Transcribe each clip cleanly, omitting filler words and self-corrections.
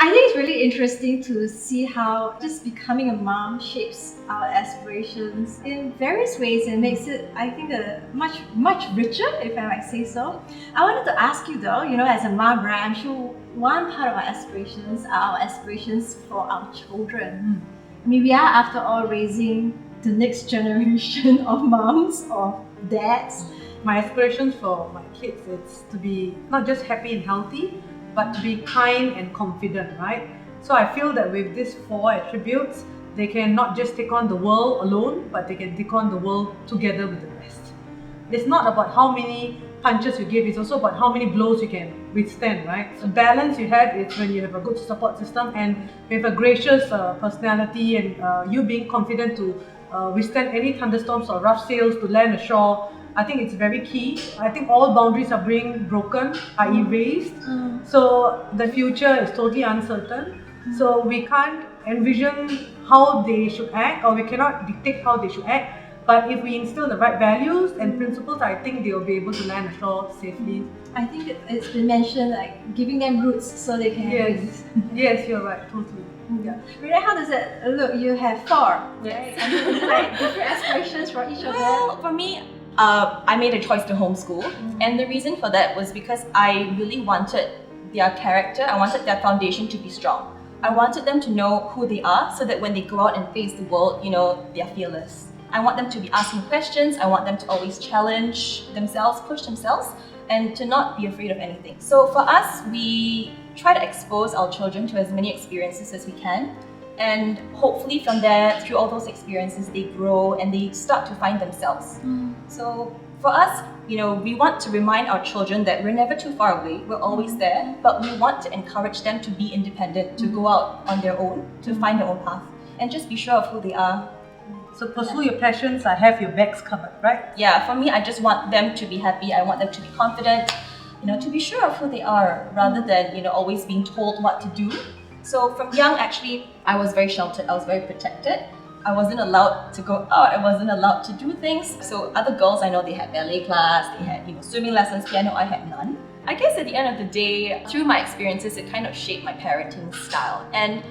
I think it's really interesting to see how just becoming a mom shapes our aspirations in various ways and makes it, I think, much richer, if I might say so. I wanted to ask you though, as a mom, right, I'm sure one part of our aspirations are our aspirations for our children. I mean, we are, after all, raising the next generation of moms or dads. My aspirations for my kids is to be not just happy and healthy, but to be kind and confident, right? So I feel that with these 4 attributes, they can not just take on the world alone, but they can take on the world together with the rest. It's not about how many punches you give, it's also about how many blows you can withstand, right? The balance you have is when you have a good support system and with a gracious personality and you being confident to withstand any thunderstorms or rough sails to land ashore. I think it's very key. I think all boundaries are being broken, are erased. So the future is totally uncertain. So we can't envision how they should act, or we cannot dictate how they should act. But if we instill the right values and principles, I think they'll be able to land ashore safely. I think it's been mentioned, like giving them roots so they can have wings. Yes, you're right, totally. Yeah. Rynette, how does it look? You have 4, right? I mean, like different aspirations for each of them. Well, for me, I made a choice to homeschool, and the reason for that was because I really wanted their character, I wanted their foundation to be strong. I wanted them to know who they are so that when they go out and face the world, they're fearless. I want them to be asking questions, I want them to always challenge themselves, push themselves, and to not be afraid of anything. So for us, we try to expose our children to as many experiences as we can. And hopefully from there, through all those experiences, they grow and they start to find themselves. So for us, we want to remind our children that we're never too far away, we're always there, but we want to encourage them to be independent, to go out on their own, to find their own path, and just be sure of who they are. So pursue your passions, I have your backs covered, right? Yeah, for me, I just want them to be happy, I want them to be confident, to be sure of who they are, rather than, always being told what to do. So from young, actually, I was very sheltered, I was very protected. I wasn't allowed to go out, I wasn't allowed to do things. So other girls, I know they had ballet class, they had swimming lessons, piano, I had none. I guess at the end of the day, through my experiences, it kind of shaped my parenting style. And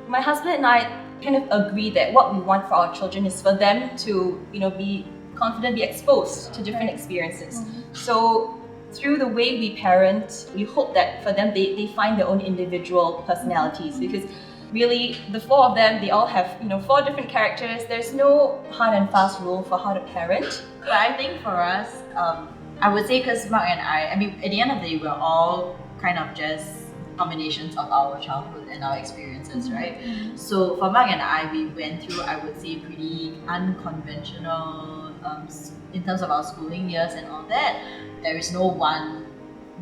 my husband and I kind of agree that what we want for our children is for them to, be confident, be exposed to different experiences. So through the way we parent, we hope that for them, they find their own individual personalities, because really the 4 of them, they all have 4 different characters. There's no hard and fast rule for how to parent. But I think for us, I would say, because Mark and I mean, at the end of the day, we're all kind of just combinations of our childhood and our experiences, right? So for Mark and I, we went through, I would say, pretty unconventional in terms of our schooling years and all that. There is no one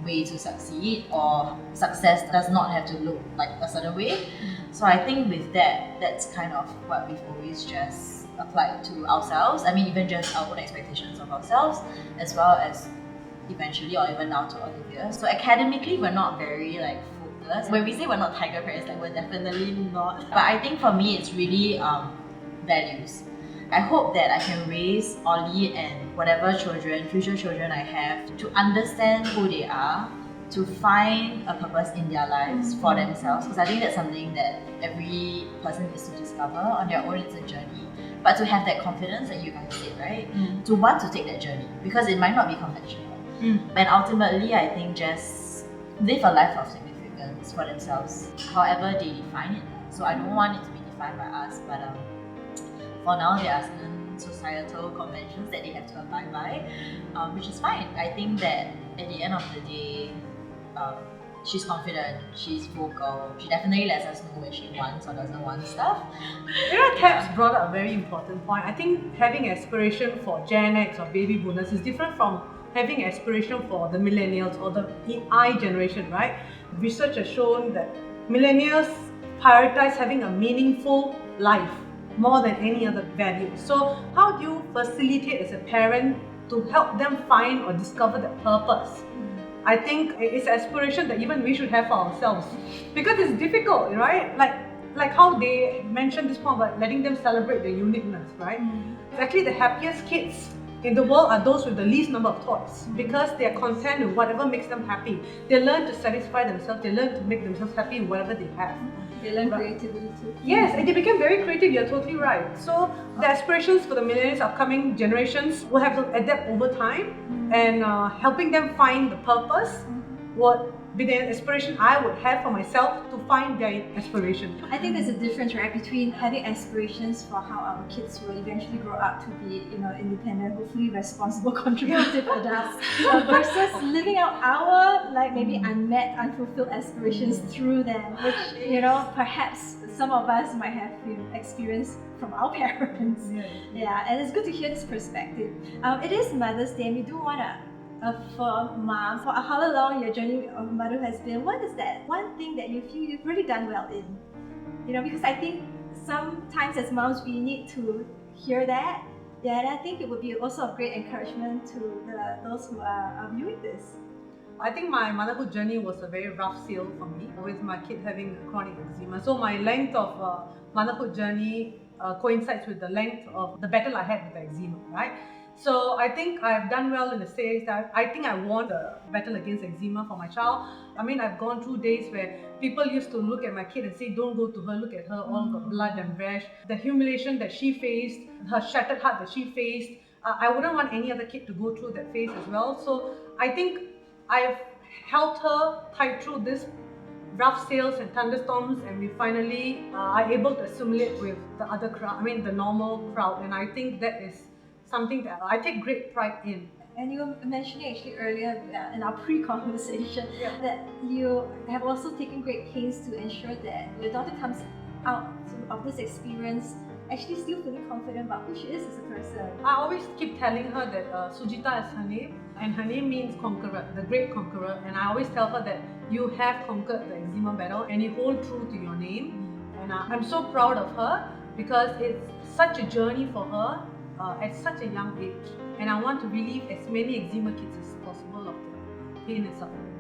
way to succeed, or success does not have to look like a certain way. So I think with that's kind of what we've always just applied to ourselves. I mean, even just our own expectations of ourselves, as well as eventually, or even now, to Olivia. So academically, we're not very focused. When we say we're not tiger parents, we're definitely not. But I think for me, it's really values. I hope that I can raise Ollie and whatever future children I have, to understand who they are, to find a purpose in their lives for themselves, because I think that's something that every person needs to discover on their own. It's a journey, but to have that confidence that you guys said, right? To want to take that journey, because it might not be conventional. And ultimately, I think just live a life of significance for themselves, however they define it. So I don't want it to be defined by us, but for now, there are certain societal conventions that they have to abide by, which is fine. I think that at the end of the day, she's confident, she's vocal, she definitely lets us know when she wants or doesn't want stuff. Tabs brought up a very important point. I think having aspiration for Gen X or baby boomers is different from having aspiration for the millennials or the I generation, right? Research has shown that millennials prioritize having a meaningful life more than any other value. So how do you facilitate as a parent to help them find or discover that purpose? I think it's aspiration that even we should have for ourselves, because it's difficult, right? Like how they mentioned this point about letting them celebrate their uniqueness, right? It's actually the happiest kids in the world are those with the least number of toys, because they are content with whatever makes them happy. They learn to satisfy themselves, they learn to make themselves happy with whatever they have. They learn creativity too. Yes, and they become very creative, you're totally right. So the aspirations for the millennials, upcoming generations, will have to adapt over time, and helping them find the purpose would be the aspiration I would have for myself to find their aspiration. I think there's a difference, right, between having aspirations for how our kids will eventually grow up to be, independent, hopefully responsible, contributive adults, versus living out our, maybe unmet, unfulfilled aspirations through them, which, perhaps some of us might have experienced from our parents. Yeah, and it's good to hear this perspective. It is Mother's Day, and we do want to for moms, for how long your journey of motherhood has been, what is that one thing that you feel you've really done well in? Because I think sometimes as moms we need to hear that. Yeah, and I think it would be also of great encouragement to those who are viewing this. I think my motherhood journey was a very rough sail for me, with my kid having chronic eczema. So my length of motherhood journey coincides with the length of the battle I had with the eczema, right? So I think I've done well in the stage that I think I won the battle against eczema for my child. I mean, I've gone through days where people used to look at my kid and say, don't go to her, look at her, all got blood and rash. The humiliation that she faced, her shattered heart that she faced, I wouldn't want any other kid to go through that phase as well. So I think I've helped her tide through this rough sails and thunderstorms, and we finally are able to assimilate with the other crowd, the normal crowd, and I think that is something that I take great pride in. And you were mentioning actually earlier in our pre-conversation that you have also taken great pains to ensure that your daughter comes out of this experience actually still feeling confident about who she is as a person. I always keep telling her that Sujita is her name, and her name means conqueror, the great conqueror, and I always tell her that you have conquered the eczema battle and you hold true to your name. And I'm so proud of her because it's such a journey for her at such a young age, and I want to relieve as many eczema kids as possible of their pain and suffering.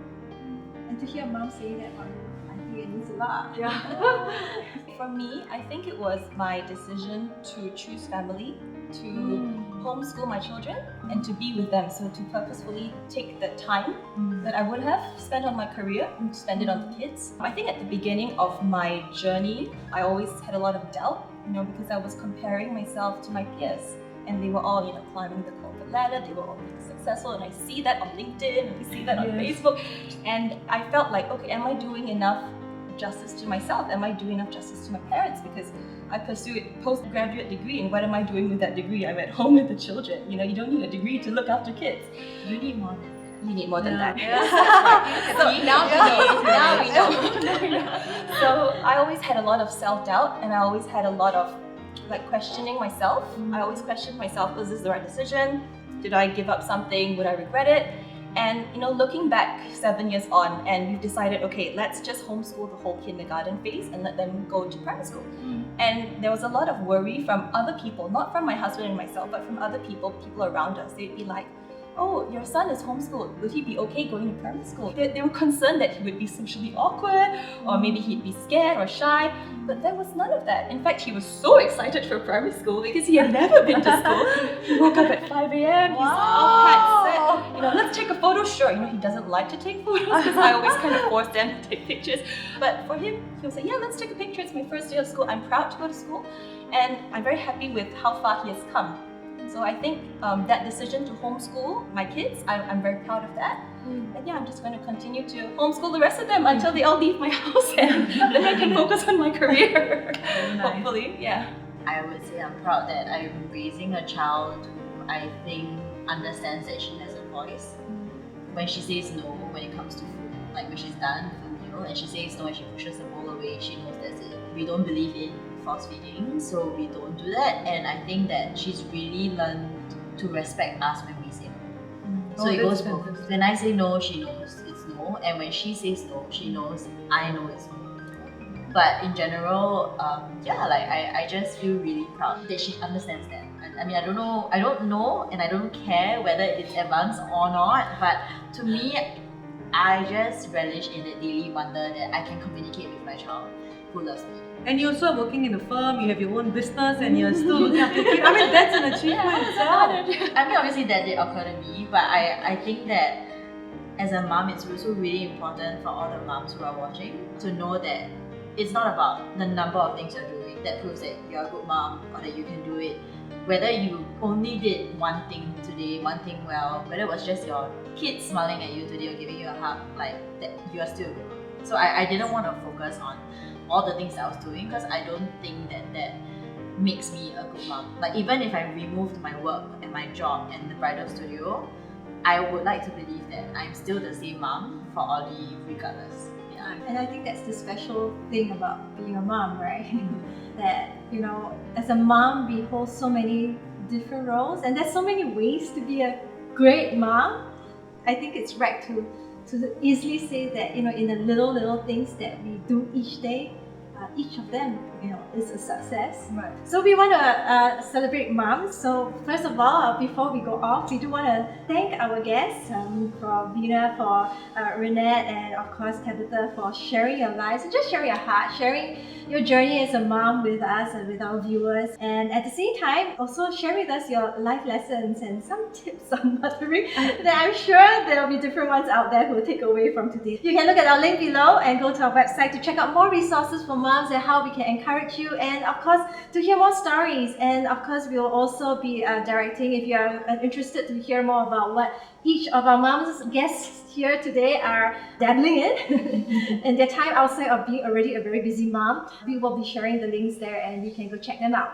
And to hear mom say that about you, I think it means a lot. Yeah. For me, I think it was my decision to choose family, to homeschool my children and to be with them. So to purposefully take the time that I would have spent on my career and spend it on the kids. I think at the beginning of my journey, I always had a lot of doubt, because I was comparing myself to my peers. And they were all, climbing the corporate ladder, they were all being successful, and I see that on LinkedIn, and we see that on Facebook. And I felt like, okay, am I doing enough justice to myself? Am I doing enough justice to my parents? Because I pursued a postgraduate degree, and what am I doing with that degree? I'm at home with the children. You don't need a degree to look after kids. You need more than that. You need more than that. So now we know. So I always had a lot of self-doubt, and I always had a lot of questioning myself. I always questioned myself, was this the right decision? Did I give up something? Would I regret it? And looking back 7 years on, and we've decided, okay, let's just homeschool the whole kindergarten phase and let them go to primary school. And there was a lot of worry from other people, not from my husband and myself, but from other people around us. They'd be like, oh, your son is homeschooled, will he be okay going to primary school? They were concerned that he would be socially awkward, or maybe he'd be scared or shy, but there was none of that. In fact, he was so excited for primary school because he had never been to school. He woke up at 5 a.m, he's all packed, set, let's take a photo, sure. He doesn't like to take photos because I always kind of force them to take pictures. But for him, he would say, yeah, let's take a picture, it's my first day of school, I'm proud to go to school, and I'm very happy with how far he has come. So I think that decision to homeschool my kids, I'm very proud of that. And I'm just going to continue to homeschool the rest of them until they all leave my house, and then I can focus on my career. Hopefully, I would say I'm proud that I'm raising a child who I think understands that she has a voice. When she says no when it comes to food, like when she's done with the meal and she says no and she pushes the bowl away, she knows that's it. We don't believe in force feeding, so we don't do that, and I think that she's really learned to respect us when we say no. So it goes both. When I say no, she knows it's no, and when she says no, she knows I know it's no. But in general, I just feel really proud that she understands that. I don't know, and I don't care whether it's advanced or not, but to me, I just relish in the daily wonder that I can communicate with my child who loves me. And you're also working in a firm, you have your own business, and you're still looking after kids. I mean, that's an achievement itself. I mean, obviously that did occur to me, but I think that as a mom, it's also really important for all the moms who are watching to know that it's not about the number of things you're doing that proves that you're a good mom or that you can do it. Whether you only did one thing today, one thing well, whether it was just your kids smiling at you today or giving you a hug, like that, you are still a good mom. So I didn't want to focus on all the things that I was doing because I don't think that makes me a good mom. Like even if I removed my work and my job and the bridal studio, I would like to believe that I'm still the same mom for Ollie regardless. Yeah. And I think that's the special thing about being a mom, right? That, you know, as a mom, we hold so many different roles, and there's so many ways to be a great mom. I think it's right to easily say that, you know, in the little things that we do each day, each of them, you know, is a success. Right. So we want to celebrate moms. So first of all, before we go off, we do want to thank our guests, for Veenaa, for Rynette, and of course Tabitha for sharing your lives and just sharing your heart, sharing your journey as a mom with us and with our viewers. And at the same time, also share with us your life lessons and some tips on mothering that I'm sure there will be different ones out there who will take away from today. You can look at our link below and go to our website to check out more resources for moms and how we can encourage you, and of course to hear more stories. And of course we will also be directing, if you are interested to hear more about what each of our moms guests here today are dabbling in in their time outside of being already a very busy mom, we will be sharing the links there and you can go check them out.